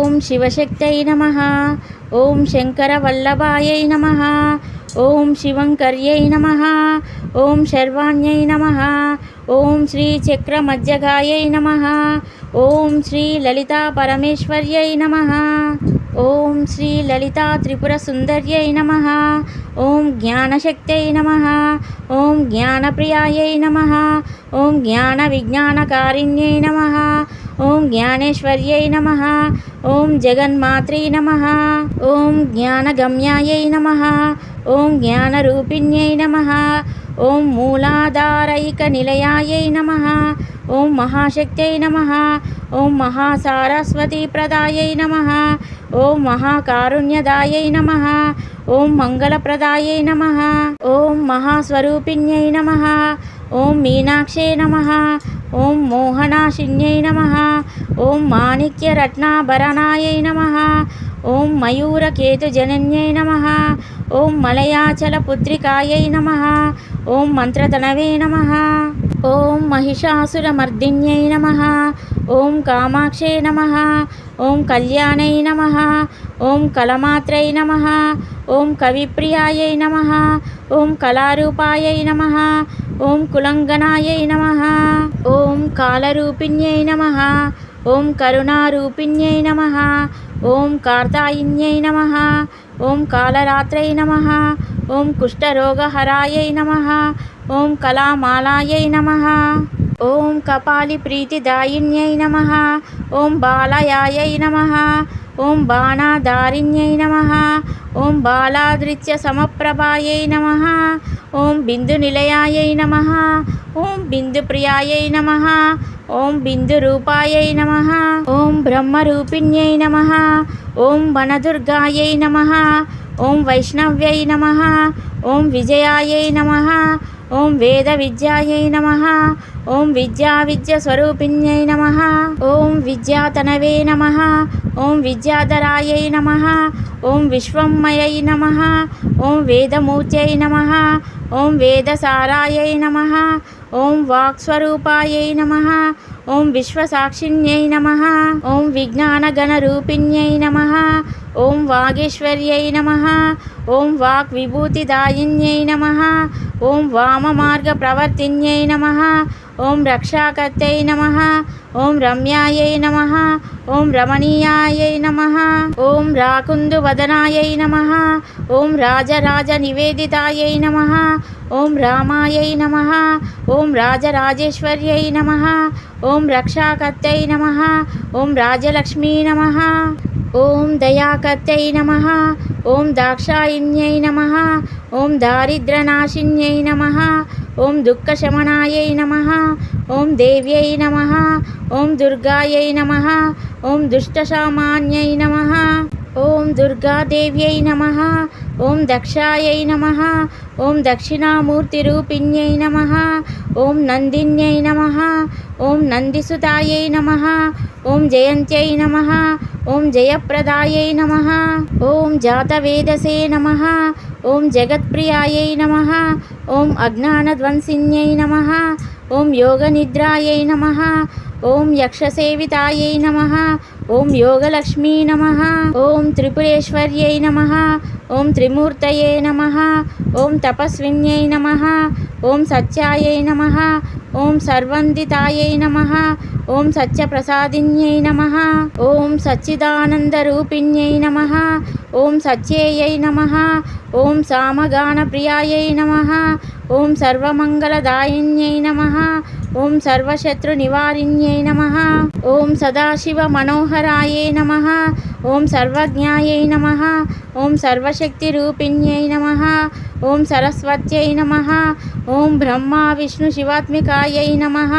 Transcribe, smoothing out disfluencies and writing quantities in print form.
ఓం శివశక్తై నమః. ఓం శంకరవల్లభాయై నమః. ఓం శివంకర్యై నమః. ఓం శర్వాణ్యై నమః. ఓం శ్రీ చక్రమధ్యగాయై నమః. ఓం శ్రీ లలితా పరమేశ్వర్యై నమః. ఓం శ్రీ లలితా త్రిపుర సుందర్యై నమః. ఓం జ్ఞానశక్తై నమః. ఓం జ్ఞానప్రియాయై నమః. ఓం జ్ఞాన విజ్ఞానకారిణ్యై నమః. ఓం జ్ఞానేశ్వర్యై నమః. ఓం జగన్మాత్రే నమః. ఓం జ్ఞానగమ్యాయై నమః. ఓం జ్ఞానరూపిణ్యై నమః. ఓం మూలాధారైక నిలయాయై నమః. ఓం మహాశక్త్యై నమః. ఓం మహాసారస్వతీ ప్రదాయై నమః. ఓం మహాకారుణ్యదాయై నమః. ఓం మంగళప్రదాయై నమః. ఓం మహాస్వరూపిణ్యై నమః. ఓం మీనాక్షే నమః. ఓం మోహనాశిన్యై నమః. ఓం మాణిక్యరత్నాభరణాయై నమః. ఓం మయూరకేతుజనన్యై నమః. ఓం మలయాచలపుత్రికాయై నమః. ఓం మంత్రతనవే నమః. ఓం మహిషాసురమర్దిన్యై నమః. ఓం కామాక్షే నమః. ఓం కళ్యాణై నమః. ఓం కలమాత్రై నమః. ఓం కవిప్రియాయై నమః. ఓం కళారూపాయై నమః. ఓం కులంగనాయై నమః. ఓం కాలరూపిణ్యై నమః. ఓం కరుణారూపిణ్యై నమః. ఓం కార్తాయిన్యై నమః. ఓం కాలరాత్రై నమః. ఓం కుష్ఠరోగహరాయై నమః. ఓం కళామాలాయై నమః. ఓం కపాలిప్రీతిదాయిన్యై నమః. ఓం బాలయాయై నమః. ఓం బాణాధారిణ్యై నమః. ఓం బాలాదృత్య సమప్రభాయై నమః. ఓం బిందునిలయాయై నమః. ఓం బిందుప్రియాయై నమః. ఓం బిందురూపాయై నమః. ఓం బ్రహ్మరూపిణ్యై నమః. ఓం వనదుర్గాయై నమః. ఓం వైష్ణవ్యై నమః. ఓం విజయాయై నమః. ఓం వేద విద్యాయై నమః. ఓం విద్యాస్వరూపిణ్యై నమః. ఓం విద్యాతనవే నమః. ఓం విద్యాధరాయై నమః. ఓం విశ్వమయై నమః. ఓం వేదమూర్త్యై నమః. ఓం వేదసారాయై నమః. ఓం వాక్స్వరూపాయై నమః. ఓం విశ్వసాక్షిణ్యై నమః. ఓం విజ్ఞానగణరూపిణ్యై నమః. ఓం వాగేశ్వర్యై నమః. ఓం వాగ్విభూతిదాయిన్యై నమః. ఓం వామమార్గప్రవర్తిన్యై నమః. ఓం రక్షాకర్తై నమః. ఓం రమ్యాయై నమః. ఓం రమణీయాయై నమః. ఓం రాకుందువదనాయై నమః. ఓం రాజరాజ నివేదితాయై నమః. ఓం రామాయై నమః. ఓం రాజరాజేశ్వర్యై నమః. ఓం రక్షాకర్తై నమః. ఓం రాజలక్ష్మీ నమః. ఓం దయాకర్తై నమః. ఓం దాక్షాయిన్యై నమః. ఓం దారిద్ర్యనాశిన్యై నమః. ఓం దుఃఖశమనాయై నమః. ఓం దేవ్యై నమః. ఓం దుర్గాయై నమః. ఓం దుష్టశామాన్యై నమః. ఓం దుర్గాదేవ్యై నమః. ఓం దక్షాయై నమః. ఓం దక్షిణామూర్తిరూపిణ్యై నమః. ఓం నందిన్యై నమః. ఓం నందిసుతాయై నమః. ఓం జయంత్యై నమః. ఓం జయప్రదాయై నమః. ఓం జాతవేదసే నమః. ఓం జగత్ప్రియాయై నమః. ఓం అజ్ఞానధ్వంసిన్యై నమః. ఓం యోగనిద్రాయై నమః. ఓం యక్షసేవితాయై నమః. ఓం యోగలక్ష్మీ నమః. ఓం త్రిపురేశ్వర్యై నమః. ఓం త్రిమూర్తయే నమః. ఓం తపస్విన్యై నమః. ఓం సత్యాయై నమః. ఓం సర్వందితాయై నమః. ఓం సత్యప్రసాదిన్యై నమః. ఓం సచ్చిదానందరూపిణ్యై నమః. ఓం సత్యేయై నమః. ఓం సామగానప్రియాయై నమః. ఓం సర్వమంగళదాయిన్యై నమః. ఓం సర్వశత్రునివారిణ్యై నమః. ఓం సదాశివమనోహరాయై నమః. ఓం సర్వజ్ఞాయై నమః. ఓం సర్వశక్తిరూపిణ్యై నమః. ఓం సరస్వత్యై నమః. ఓం బ్రహ్మ విష్ణు శివాత్మికాయై నమః.